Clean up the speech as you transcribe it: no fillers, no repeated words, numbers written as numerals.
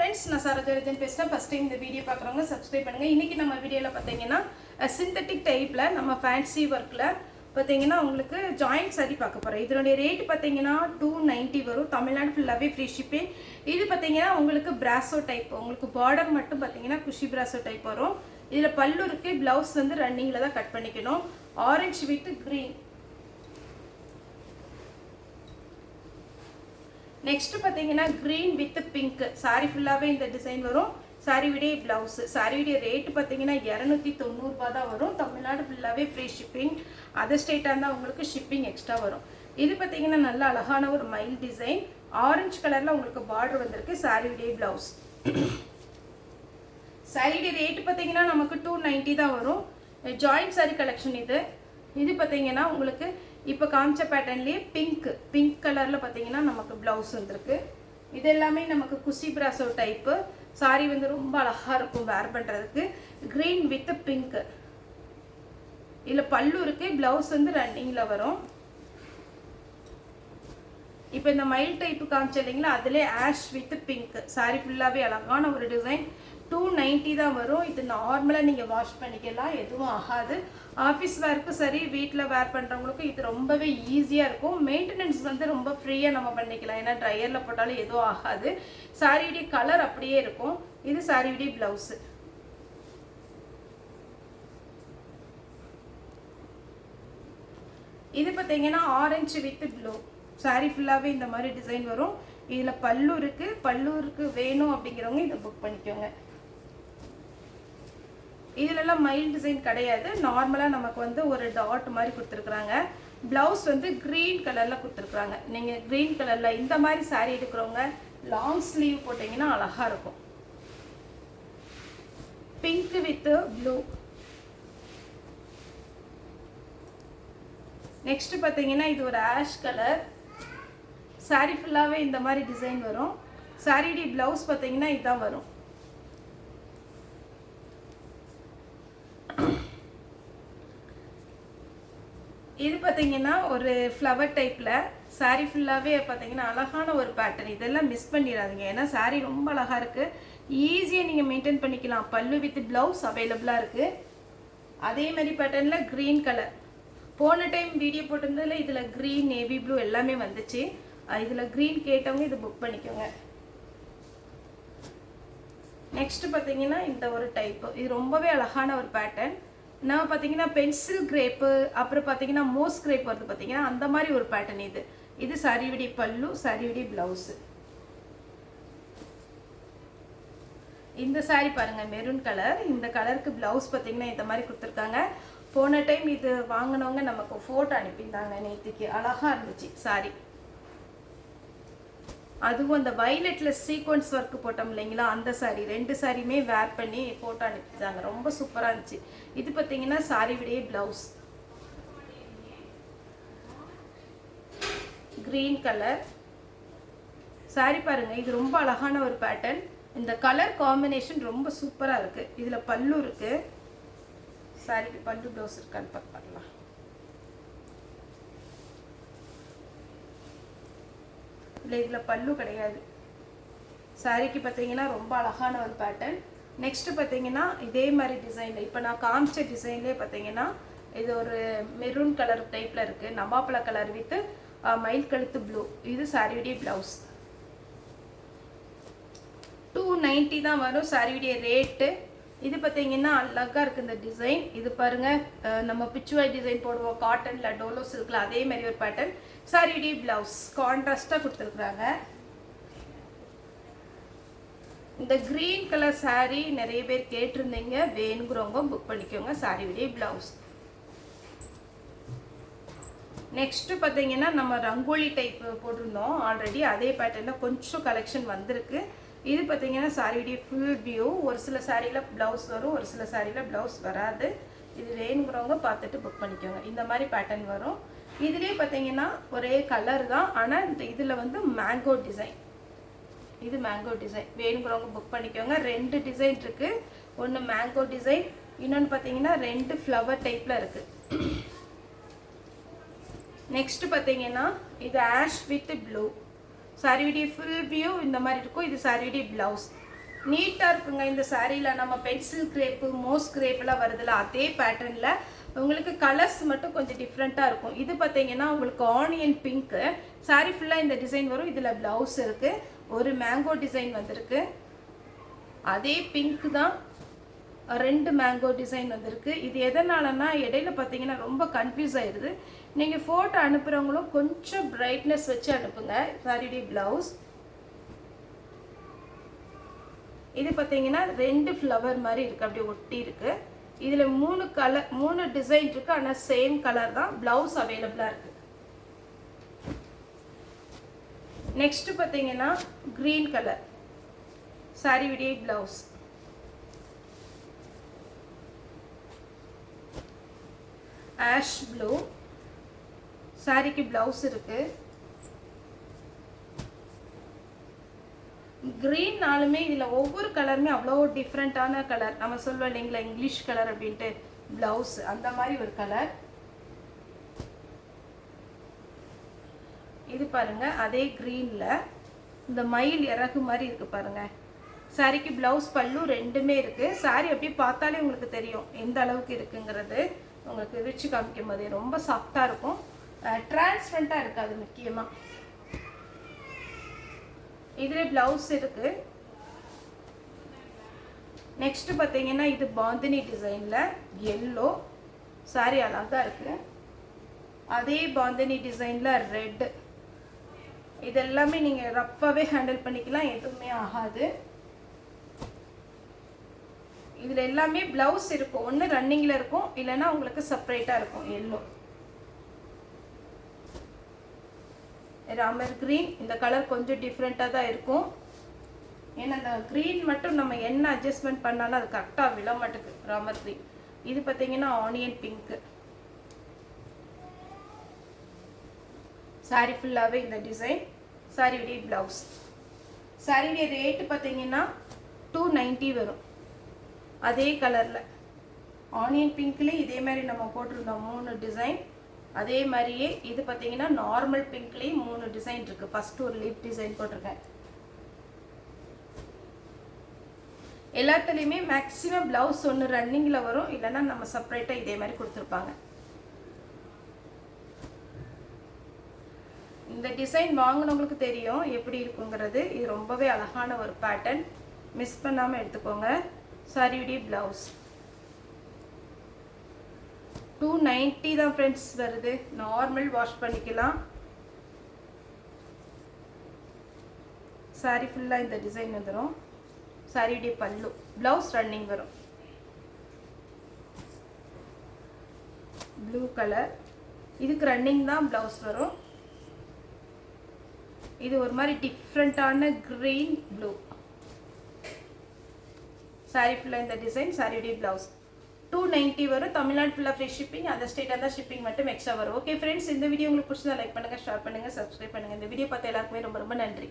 Friends, நான் சரோஜா பேசுகிறேன். First time இந்த வீடியோ பார்க்குறவங்க சப்ஸ்கிரைப் பண்ணுங்கள். இன்றைக்கி நம்ம வீடியோவில் பார்த்தீங்கன்னா சிந்தட்டிக் டைப்பில் நம்ம ஃபேன்சி ஒர்க்கில் பார்த்தீங்கன்னா உங்களுக்கு ஜாயிண்ட் சாரி பார்க்க போகிறோம். இதனுடைய ரேட் பார்த்தீங்கன்னா 290 வரும். தமிழ்நாடு ஃபுல்லாகவே ஃப்ரீ ஷிப்பிங். இது பார்த்தீங்கன்னா உங்களுக்கு பிராசோ டைப், உங்களுக்கு பார்டர் மட்டும் பார்த்தீங்கன்னா குஷி பிராசோ டைப் வரும். இதில் பல்லு இருக்குது. ப்ளவுஸ் வந்து ரன்னிங்கில் தான் கட் பண்ணிக்கணும். Orange with green. நெக்ஸ்ட் பார்த்தீங்கன்னா க்ரீன் வித் பிங்க். சாரி ஃபுல்லாகவே இந்த டிசைன் வரும். சாரியுடைய ப்ளவுஸ், சாரியுடைய ரேட்டு பார்த்தீங்கன்னா 290 ரூபா தான் வரும். தமிழ்நாடு ஃபுல்லாகவே ஃப்ரீ ஷிப்பிங். அதர் ஸ்டேட்டாக இருந்தால் உங்களுக்கு ஷிப்பிங் எக்ஸ்ட்ரா வரும். இது பார்த்தீங்கன்னா நல்ல அழகான ஒரு மைல் டிசைன். ஆரஞ்சு கலரில் உங்களுக்கு பார்டர் வந்திருக்கு. சாரியுடைய ப்ளவுஸ். சாரியுடைய ரேட்டு பார்த்தீங்கன்னா நமக்கு 290 தான் வரும். ஜாயிண்ட் சாரி கலெக்ஷன் இது. இது பார்த்தீங்கன்னா உங்களுக்கு இப்போ காமிச்ச பேட்டர்ன்லேயே பிங்க் கலரில் பார்த்தீங்கன்னா நமக்கு ப்ளவுஸ் வந்துருக்கு. இது எல்லாமே நமக்கு குஷி பிராசோ டைப்பு. சாரி வந்து ரொம்ப அழகாக இருக்கும் வேர் பண்ணுறதுக்கு. Green with pink. இதில் பல்லு இருக்குது. ப்ளவுஸ் வந்து ரன்னிங்கில் வரும். இப்போ இந்த மயில் டைப்பு காமிச்ச இல்லைங்களா, அதிலே ஆஷ் வித் பிங்க். சாரி ஃபுல்லாகவே அழகான ஒரு டிசைன். 290 தான் வரும். இது நார்மலாக நீங்கள் வாஷ் பண்ணிக்கலாம், எதுவும் ஆகாது. ஆஃபீஸ் வேர்க்கும் சரி, வீட்டில் வேர் பண்ணுறவங்களுக்கும் இது ரொம்பவே ஈஸியாக இருக்கும். மெயின்டெனன்ஸ் வந்து ரொம்ப ஃப்ரீயாக நம்ம பண்ணிக்கலாம். ஏன்னா ட்ரையரில் போட்டாலும் எதுவும் ஆகாது. சாரியுடைய கலர் அப்படியே இருக்கும். இது சாரியுடைய ப்ளவுஸு. இது பார்த்தீங்கன்னா ஆரஞ்சு வித் ப்ளூ. சாரி ஃபுல்லாகவே இந்த மாதிரி டிசைன் வரும். இதில் பல்லு இருக்குது. வேணும் அப்படிங்கிறவங்க இதை புக் பண்ணிக்கோங்க. இதிலெல்லாம் மைல் டிசைன் கிடையாது. நார்மலாக நமக்கு வந்து ஒரு டாட் மாதிரி கொடுத்துருக்குறாங்க. ப்ளவுஸ் வந்து க்ரீன் கலரில் கொடுத்துருக்குறாங்க. நீங்கள் க்ரீன் கலரில் இந்த மாதிரி சாரீ எடுக்கிறவங்க லாங் ஸ்லீவ் போட்டிங்கன்னா அழகாக இருக்கும். Pink with blue. நெக்ஸ்ட் பார்த்தீங்கன்னா இது ஒரு ஆஷ் கலர். சாரீ ஃபுல்லாகவே இந்த மாதிரி டிசைன் வரும். சாரியுடைய ப்ளவுஸ் பார்த்தீங்கன்னா இதுதான் வரும். இது பார்த்தீங்கன்னா ஒரு ஃப்ளவர் டைப்பில். சாரீ ஃபுல்லாகவே பார்த்தீங்கன்னா அழகான ஒரு பேட்டர்ன். இதெல்லாம் மிஸ் பண்ணிடாதீங்க. ஏன்னா சாரீ ரொம்ப அழகாக இருக்குது. ஈஸியாக நீங்கள் மெயின்டைன் பண்ணிக்கலாம். பல்லு வித் ப்ளவுஸ் அவைலபிளாக இருக்குது. அதே மாதிரி பேட்டர்னில் க்ரீன் கலர். போன டைம் வீடியோ போட்டிருந்ததில் இதில் க்ரீன், நேவி ப்ளூ எல்லாமே வந்துச்சு. இதில் க்ரீன் கேட்டவங்க இது புக் பண்ணிக்கோங்க. நெக்ஸ்ட் பார்த்தீங்கன்னா இந்த ஒரு டைப்பு. இது ரொம்பவே அழகான ஒரு பேட்டர்ன். நான் பார்த்தீங்கன்னா பென்சில் கிரேப்பு, அப்புறம் பார்த்தீங்கன்னா மோஸ் கிரேப் வருது பார்த்தீங்கன்னா, அந்த மாதிரி ஒரு பேட்டர்ன் இது. இது சாரியுடைய பல்லு, சாரியுடைய ப்ளவுஸு. இந்த சாரி பாருங்கள், மெரூன் கலர். இந்த கலருக்கு ப்ளவுஸ் பார்த்தீங்கன்னா இந்த மாதிரி கொடுத்துருக்காங்க. போன டைம் இது வாங்கினவங்க நமக்கு ஃபோட்டோ அனுப்பியிருந்தாங்க நேற்றுக்கு. அழகாக இருந்துச்சு சாரி. அதுவும் அந்த வைலெட்டில் சீக்வன்ஸ் ஒர்க்கு போட்டோம் இல்லைங்களா, அந்த சாரி. 2 சாரியுமே வேர் பண்ணி ஃபோட்டோ அனுப்பிச்சாங்க. ரொம்ப சூப்பராக இருந்துச்சு. இது பார்த்தீங்கன்னா சாரியுடைய ப்ளவுஸ். க்ரீன் கலர் சாரி பாருங்கள். இது ரொம்ப அழகான ஒரு பேட்டர்ன். இந்த கலர் காம்பினேஷன் ரொம்ப சூப்பராக இருக்குது. இதில் பல்லு இருக்குது. சாரிக்கு பல்லு ப்ளவுஸ் இருக்கான்னு பார்க்கலாம். இல்லை, இதில் பல்லு கிடையாது. சாரிக்கு பார்த்தீங்கன்னா ரொம்ப அழகான ஒரு பேட்டர்ன். நெக்ஸ்ட்டு பார்த்தீங்கன்னா இதே மாதிரி டிசைனில் இப்போ நான் காமிச்ச டிசைன்லேயே பார்த்தீங்கன்னா இது ஒரு மெரூன் கலர் டைப்பில் இருக்குது. நவாப்பழ கலர் வித்து மயில் கழுத்து ப்ளூ. இது சாரியுடைய ப்ளவுஸ். 290 தான் வரும் சாரியுடைய ரேட்டு. இது பார்த்தீங்கன்னா அழகாக இருக்குது இந்த டிசைன். இது பாருங்கள், நம்ம பிச்சுவாய் டிசைன் போடுவோம் காட்டனில், டோலோ சில்கில், அதே மாதிரி ஒரு பேட்டர்ன். சாரியுடைய ப்ளவுஸ் கான்ட்ராஸ்டாக கொடுத்துருக்குறாங்க. இந்த க்ரீன் கலர் சாரீ நிறைய பேர் கேட்டிருந்தீங்க. வேணுங்கிறவங்க புக் பண்ணிக்கோங்க. சாரியுடைய ப்ளவுஸ். நெக்ஸ்ட்டு பார்த்தீங்கன்னா நம்ம ரங்கோலி டைப் போட்டிருந்தோம் ஆல்ரெடி. அதே பேட்டர்னில் கொஞ்சம் கலெக்ஷன் வந்திருக்கு. இது பார்த்தீங்கன்னா சாரியுடைய ஃபுல் வியூ. ஒரு சில சாரியில் ப்ளவுஸ் வரும், ஒரு சில சாரியில் ப்ளவுஸ் வராது. இது வேணுங்கிறவங்க பார்த்துட்டு புக் பண்ணிக்கோங்க. இந்த மாதிரி பேட்டர்ன் வரும். இதுலேயே பார்த்தீங்கன்னா ஒரே கலர் தான், ஆனால் இந்த இதில் வந்து மேங்கோ டிசைன். இது மேங்கோ டிசைன். வேணுங்கிறவங்க புக் பண்ணிக்கோங்க. 2 டிசைன் இருக்குது. ஒன்று மேங்கோ டிசைன், இன்னொன்று பார்த்தீங்கன்னா 2 ஃப்ளவர் டைப்பில் இருக்குது. நெக்ஸ்ட் பார்த்தீங்கன்னா இது ஆஷ் வித் ப்ளூ. சாரியுடைய ஃபுல் வியூ இந்த மாதிரி இருக்கும். இது சாரியுடைய ப்ளவுஸ். நீட்டாக இருக்குங்க. இந்த சாரியில் நம்ம பென்சில் கிரேப்பு, மோஸ் கிரேப்லாம் வருதுல்ல, அதே பேட்டர்னில் உங்களுக்கு கலர்ஸ் மட்டும் கொஞ்சம் டிஃப்ரெண்ட்டாக இருக்கும். இது பார்த்தீங்கன்னா உங்களுக்கு ஆனியன் பிங்க்கு. சாரி ஃபுல்லாக இந்த டிசைன் வரும். இதில் ப்ளவுஸ் இருக்குது. ஒரு மேங்கோ டிசைன் வந்திருக்கு. அதே பிங்க் தான் 2 மேங்கோ டிசைன் வந்திருக்கு. இது எதனாலன்னா இடையில பார்த்தீங்கன்னா ரொம்ப கன்ஃபியூஸ் ஆயிடுது. நீங்கள் ஃபோட்டோ அனுப்புகிறவங்களும் கொஞ்சம் பிரைட்னஸ் வச்சு அனுப்புங்க. சாரியுடைய ப்ளவுஸ் இது பார்த்தீங்கன்னா 2 ஃப்ளவர் மாதிரி இருக்குது, அப்படியே ஒட்டி இருக்குது. இதில் 3 டிசைன் இருக்குது, ஆனால் சேம் கலர் தான். ப்ளவுஸ் அவைலபிளாக இருக்குது. நெக்ஸ்ட்டு பார்த்தீங்கன்னா க்ரீன் கலர் சாரியுடைய ப்ளவுஸ். ஆஷ் ப்ளூ சாரிக்கு ப்ளவுஸ் இருக்குது. க்ரீன்னாலுமே இதில் ஒவ்வொரு கலருமே அவ்வளோ டிஃப்ரெண்ட்டான கலர். நம்ம சொல்லுவோம் இல்லைங்களா இங்கிலீஷ் கலர் அப்படின்ட்டு, ப்ளவுஸ் அந்த மாதிரி ஒரு கலர். இது பாருங்க, அதே க்ரீனில் இந்த மயில் இறகு மாதிரி இருக்குது பாருங்க. சாரிக்கு ப்ளவுஸ் பல்லு ரெண்டுமே இருக்குது. சாரி அப்படியே பார்த்தாலே உங்களுக்கு தெரியும் எந்த அளவுக்கு இருக்குங்கிறது. உங்களுக்கு விரிச்சு காமிக்கும் போதே ரொம்ப சாஃப்டாக இருக்கும், டிரான்ஸ்பரண்ட்டாக இருக்காது. முக்கியமாக இதில் ப்ளவுஸ் இருக்குது. நெக்ஸ்ட்டு பார்த்தீங்கன்னா இது பாந்தினி டிசைனில் எல்லோ சாரி அழகாக இருக்குது. அதே பாந்தினி டிசைனில் ரெட். இதெல்லாமே நீங்கள் ரஃப்பாகவே ஹேண்டில் பண்ணிக்கலாம், எதுவுமே ஆகாது. இதில் எல்லாமே ப்ளவுஸ் இருக்கும். ஒன்று ரன்னிங்கில் இருக்கும், இல்லைன்னா உங்களுக்கு செப்பரேட்டாக இருக்கும். Yellow Ramar green. இந்த கலர் கொஞ்சம் டிஃப்ரெண்ட்டாக தான் இருக்கும். ஏன்னா அந்த க்ரீன் மட்டும் நம்ம என்ன அட்ஜஸ்ட்மெண்ட் பண்ணாலும் அது கரெக்டாக விழ மாட்டுக்கு. ராமர் க்ரீன். இது பார்த்தீங்கன்னா ஆனியன் பிங்க்கு. சாரி ஃபுல்லாகவே இந்த டிசைன். சாரியுடைய ப்ளவுஸ். சாரியுடைய ரேட்டு பார்த்தீங்கன்னா 290 வரும். அதே கலரில் ஆனியன் பிங்க்லேயும் இதே மாதிரி நம்ம போட்டிருந்தோம் 3 டிசைன். அதே மாதிரியே இது பார்த்தீங்கன்னா நார்மல் பிங்க்லேயும் 3 டிசைன் இருக்குது. ஃபஸ்ட்டு ஒரு லீப் டிசைன் போட்டிருக்கேன். எல்லாத்துலேயுமே மேக்ஸிமம் ப்ளவுஸ் ஒன்று ரன்னிங்கில் வரும், இல்லைன்னா நம்ம செப்பரேட்டாக இதே மாதிரி கொடுத்துருப்பாங்க. இந்த டிசைன் வாங்கினவங்களுக்கு தெரியும் எப்படி இருக்குங்கிறது. இது ரொம்பவே அழகான ஒரு பேட்டர்ன், மிஸ் பண்ணாமல் எடுத்துக்கோங்க. சாரியுடைய ப்ளவுஸ் 290 தான் ஃப்ரெண்ட்ஸ் வருது. நார்மல் வாஷ் பண்ணிக்கலாம். சாரி ஃபுல்லாக இந்த டிசைன் வந்துடும். சாரியுடைய பல்லு, ப்ளவுஸ் ரன்னிங் வரும். Blue colour. இதுக்கு ரன்னிங் தான் ப்ளவுஸ் வரும். இது ஒரு மாதிரி டிஃப்ரெண்ட்டான க்ரீன் ப்ளூ. சாரி ஃபுல்லாக இந்த டிசைன். சாரியுடைய ப்ளவுஸ் 290 வரும். தமிழ்நாடு ஃபுல்லாக ஃப்ரீ ஷிப்பிங். அந்த ஸ்டேட்டாக தான் ஷிப்பிங் மட்டும் எக்ஸ்ட்ரா வரும். ஓகே ஃப்ரெண்ட்ஸ், இந்த வீடியோ உங்களுக்கு பிடிச்சதா லைக் பண்ணுங்கள், ஷேர் பண்ணுங்கள், சப்ஸ்கிரைப் பண்ணுங்கள். இந்த வீடியோ பார்த்த எல்லாருக்குமே ரொம்ப ரொம்ப நன்றி.